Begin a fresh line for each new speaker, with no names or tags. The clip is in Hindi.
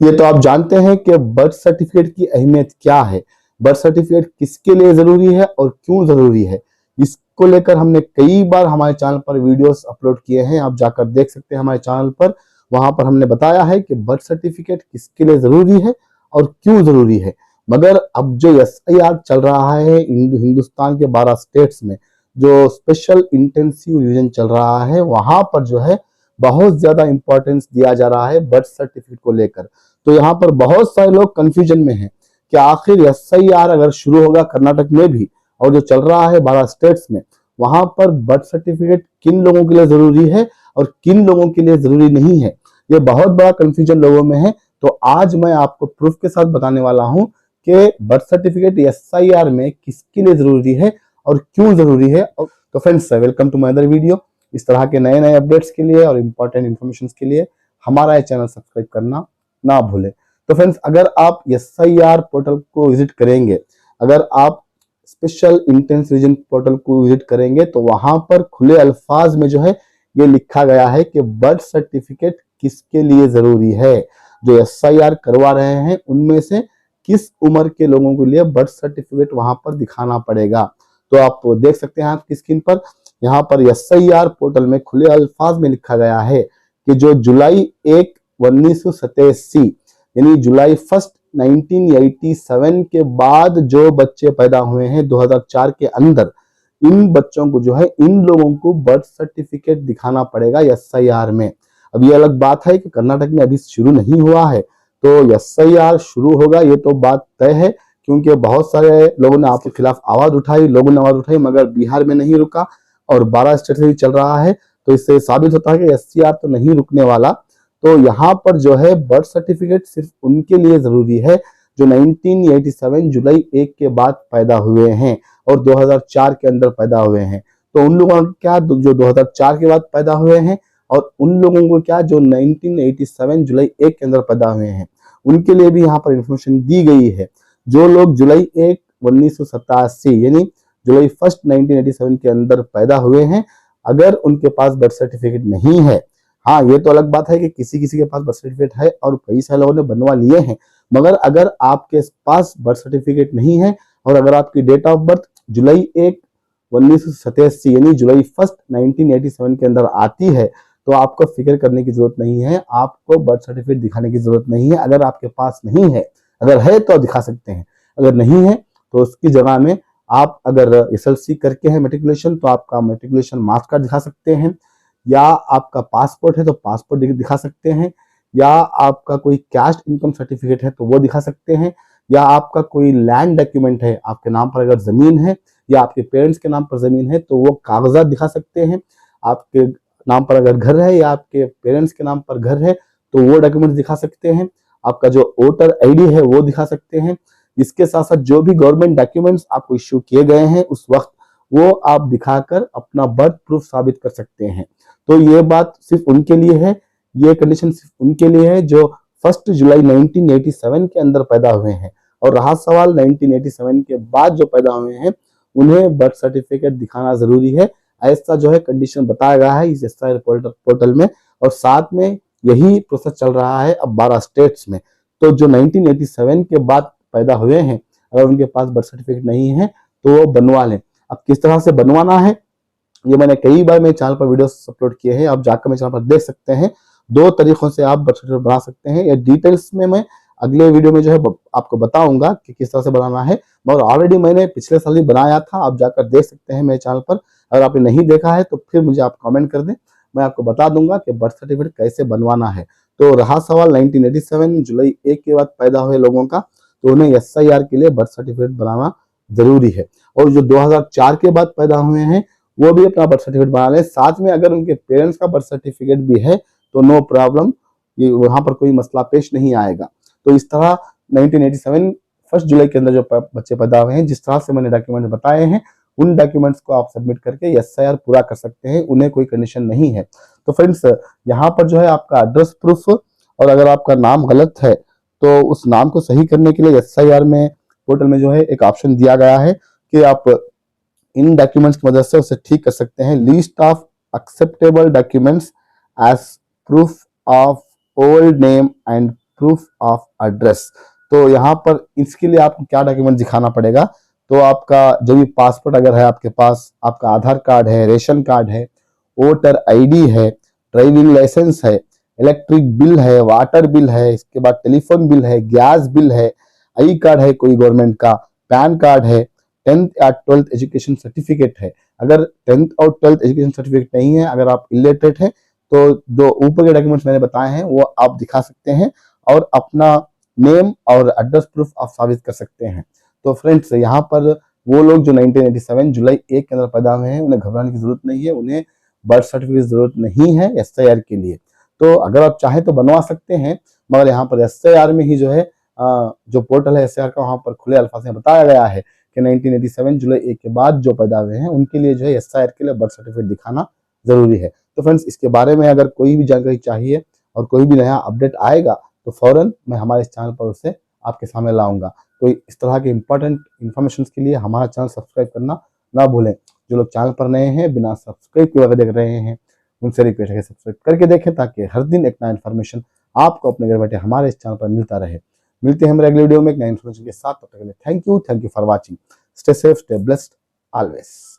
ये तो आप जानते हैं कि बर्थ सर्टिफिकेट की अहमियत क्या है, बर्थ सर्टिफिकेट किसके लिए जरूरी है और क्यों जरूरी है। इसको लेकर हमने कई बार हमारे चैनल पर वीडियोस अपलोड किए हैं, आप जाकर देख सकते हैं हमारे चैनल पर। वहां पर हमने बताया है कि बर्थ सर्टिफिकेट किसके लिए जरूरी है और क्यों जरूरी है। मगर अब जो SIR चल रहा है हिंदुस्तान के 12 स्टेट्स में, जो स्पेशल इंटेंसिव रिवीजन चल रहा है, वहां पर जो है बहुत ज्यादा इंपॉर्टेंस दिया जा रहा है बर्थ सर्टिफिकेट को लेकर। तो यहाँ पर बहुत सारे लोग कंफ्यूजन में हैं कि आखिर SIR अगर शुरू होगा कर्नाटक में भी और जो चल रहा है 12 स्टेट्स में, वहां पर बर्थ सर्टिफिकेट किन लोगों के लिए जरूरी है और किन लोगों के लिए जरूरी नहीं है, ये बहुत बड़ा कंफ्यूजन लोगों में है। तो आज मैं आपको प्रूफ के साथ बताने वाला हूं कि बर्थ सर्टिफिकेट SIR में किसके लिए जरूरी है और क्यों जरूरी है। तो friends, welcome to my other video. इस तरह के नए नए अपडेट्स के लिए और इंपॉर्टेंट इन्फॉर्मेशन के लिए हमारा चैनल सब्सक्राइब करना ना भूलें। तो फ्रेंड्स, अगर आप SIR पोर्टल को विजिट करेंगे, अगर आप स्पेशल इंटेंस रिवीजन पोर्टल को विजिट करेंगे, तो वहां पर खुले अल्फाज में जो है ये लिखा गया है कि बर्थ सर्टिफिकेट किसके लिए जरूरी है। जो SIR करवा रहे हैं उनमें से किस उम्र के लोगों के लिए बर्थ सर्टिफिकेट वहां पर दिखाना पड़ेगा। तो आप देख सकते हैं आपकी स्क्रीन पर, यहाँ पर SIR पोर्टल में खुले अल्फाज में लिखा गया है कि जो जुलाई 1 1987 यानी जुलाई 1 1987 के बाद जो बच्चे पैदा हुए हैं 2004 के अंदर, इन बच्चों को जो है, इन लोगों को बर्थ सर्टिफिकेट दिखाना पड़ेगा SIR में। अब ये अलग बात है कि कर्नाटक में अभी शुरू नहीं हुआ है, तो SIR शुरू होगा ये तो बात तय है, क्योंकि बहुत सारे लोगों ने आपके खिलाफ आवाज उठाई, लोगों ने आवाज उठाई, मगर बिहार में नहीं रुका और 12 स्टेट से ही चल रहा है। तो इससे साबित होता है कि SIR तो नहीं रुकने वाला। तो यहाँ पर जो है बर्थ सर्टिफिकेट सिर्फ उनके लिए जरूरी है जो 1987 जुलाई 1 के बाद पैदा हुए हैं और 2004 के अंदर पैदा हुए हैं। तो उन लोगों को क्या जो 2004 के बाद पैदा हुए हैं, और उन लोगों को क्या जो 1987 जुलाई 1 के अंदर पैदा हुए हैं, उनके लिए भी यहाँ पर इंफॉर्मेशन दी गई है। जो लोग जुलाई 1 1987 यानी जुलाई 1 1987 के अंदर पैदा हुए हैं, अगर उनके पास बर्थ सर्टिफिकेट नहीं है, हाँ ये तो अलग बात है कि किसी किसी के पास बर्थ सर्टिफिकेट है और कई सारे लोगों ने बनवा लिए हैं, मगर अगर आपके पास बर्थ सर्टिफिकेट नहीं है और अगर आपकी डेट ऑफ बर्थ जुलाई 1 1987 यानी जुलाई 1 1987 के अंदर आती है, तो आपको फिक्र करने की जरूरत नहीं है, आपको बर्थ सर्टिफिकेट दिखाने की जरूरत नहीं है। अगर आपके पास नहीं है, अगर है तो दिखा सकते हैं, अगर नहीं है तो उसकी जगह में आप अगर SLC करके हैं मेट्रिकुलेशन, तो आपका मेट्रिकुलेशन मार्क्स कार्ड दिखा सकते हैं, या आपका पासपोर्ट है तो पासपोर्ट दिखा सकते हैं, या आपका कोई कैश इनकम सर्टिफिकेट है तो वो दिखा सकते हैं, या आपका कोई लैंड डॉक्यूमेंट है, आपके नाम पर अगर जमीन है या आपके पेरेंट्स के नाम पर जमीन है तो वो कागजात दिखा सकते हैं। आपके नाम पर अगर घर है या आपके पेरेंट्स के नाम पर घर है तो वो डॉक्यूमेंट दिखा सकते हैं। आपका जो वोटर ID है वो दिखा सकते हैं। इसके साथ साथ जो भी गवर्नमेंट डॉक्यूमेंट्स आपको इश्यू किए गए हैं उस वक्त, वो आप दिखाकर अपना बर्थ प्रूफ साबित कर सकते हैं। तो ये बात सिर्फ उनके लिए है, ये कंडीशन सिर्फ उनके लिए है जो 1 जुलाई 1987 के अंदर पैदा हुए हैं। और रहा सवाल 1987 के बाद जो पैदा हुए हैं, उन्हें बर्थ सर्टिफिकेट दिखाना जरूरी है, ऐसा जो है कंडीशन बताया गया है इस SIR पोर्टल में। और साथ में यही प्रोसेस चल रहा है अब 12 स्टेट्स में। तो जो 1987 के बाद पैदा हुए हैं, अगर उनके पास बर्थ सर्टिफिकेट नहीं है तो वो बनवा लें। अब किस तरह से बनवाना है, ये मैंने कई बार मेरे चैनल पर वीडियो अपलोड किए हैं, आप जाकर मेरे चैनल पर देख सकते हैं। 2 तरीकों से आप बर्थ सर्टिफिकेट बना सकते हैं, ये डिटेल्स में मैं अगले वीडियो में जो है आपको बताऊंगा कि किस तरह से बनाना है, मगर ऑलरेडी मैंने पिछले साल ही बनाया था, आप जाकर देख सकते हैं मेरे चैनल पर। अगर आपने नहीं देखा है तो फिर मुझे आप कमेंट कर दें, मैं आपको बता दूंगा कि बर्थ सर्टिफिकेट कैसे बनवाना है। तो रहा सवाल 1987 जुलाई 1 के बाद पैदा हुए लोगों का, तो उन्हें SIR के लिए बर्थ सर्टिफिकेट बनाना जरूरी है। और जो 2004 के बाद पैदा हुए हैं वो भी अपना बर्थ सर्टिफिकेट बना लें। साथ में अगर उनके पेरेंट्स का बर्थ सर्टिफिकेट भी है तो नो प्रॉब्लम, ये वहां पर कोई मसला पेश नहीं आएगा। तो इस तरह 1987 1 जुलाई के अंदर जो बच्चे पैदा हुए हैं, जिस तरह से मैंने डॉक्यूमेंट बताए हैं, उन डॉक्यूमेंट्स को आप सबमिट करके SIR पूरा कर सकते हैं, उन्हें कोई कंडीशन नहीं है। तो फ्रेंड्स, यहाँ पर जो है आपका एड्रेस प्रूफ, और अगर आपका नाम गलत है तो उस नाम को सही करने के लिए SIR में पोर्टल में जो है एक ऑप्शन दिया गया है कि आप इन डॉक्यूमेंट्स की मदद से उसे ठीक कर सकते हैं। List of acceptable documents as proof of old name and proof of address. तो यहाँ पर इसके लिए आपको क्या डॉक्यूमेंट दिखाना पड़ेगा, तो आपका जो भी पासपोर्ट अगर है आपके पास, आपका आधार कार्ड है, रेशन कार्ड है, वोटर आईडी है, ड्राइविंग लाइसेंस है, इलेक्ट्रिक बिल है, वाटर बिल है, इसके बाद टेलीफोन बिल है, गैस बिल है, आई कार्ड है कोई गवर्नमेंट का, पैन कार्ड है, 10th या 12th एजुकेशन सर्टिफिकेट है। अगर 10th और 12th एजुकेशन सर्टिफिकेट नहीं है, अगर आप इलिटरेट है, तो जो ऊपर के डॉक्यूमेंट्स मैंने बताए हैं वो आप दिखा सकते हैं और अपना नेम और एड्रेस प्रूफ आप साबित कर सकते हैं। तो फ्रेंड्स, यहाँ पर वो लोग जो 1987 जुलाई 1 के अंदर पैदा हुए हैं उन्हें घबराने की जरूरत नहीं है, उन्हें बर्थ सर्टिफिकेट की जरूरत नहीं है SIR के लिए। तो अगर आप चाहें तो बनवा सकते हैं, मगर यहाँ पर SIR में ही जो है जो पोर्टल है SIR का, वहाँ पर खुले अल्फाज में बताया गया है कि 1987 जुलाई 1 के बाद जो पैदा हुए हैं उनके लिए जो है SIR के लिए बर्थ सर्टिफिकेट दिखाना जरूरी है। तो फ्रेंड्स, इसके बारे में अगर कोई भी जानकारी चाहिए और कोई भी नया अपडेट आएगा तो फौरन मैं हमारे इस चैनल पर उसे आपके सामने लाऊंगा। तो इस तरह के इंपॉर्टेंट इन्फॉर्मेशन के लिए हमारा चैनल सब्सक्राइब करना ना भूलें। जो लोग चैनल पर नए हैं, बिना सब्सक्राइब किए वगैरह देख रहे हैं, उनसे रिक्वेस्ट है सब्सक्राइब करके देखें ताकि हर दिन एक नया इन्फॉर्मेशन आपको अपने घर बैठे हमारे इस चैनल पर मिलता रहे। मिलते हैं हम अगले वीडियो में एक नए इन्फॉर्मेशन के साथ। तब तक के लिए thank you for watching. Stay safe, stay blessed always.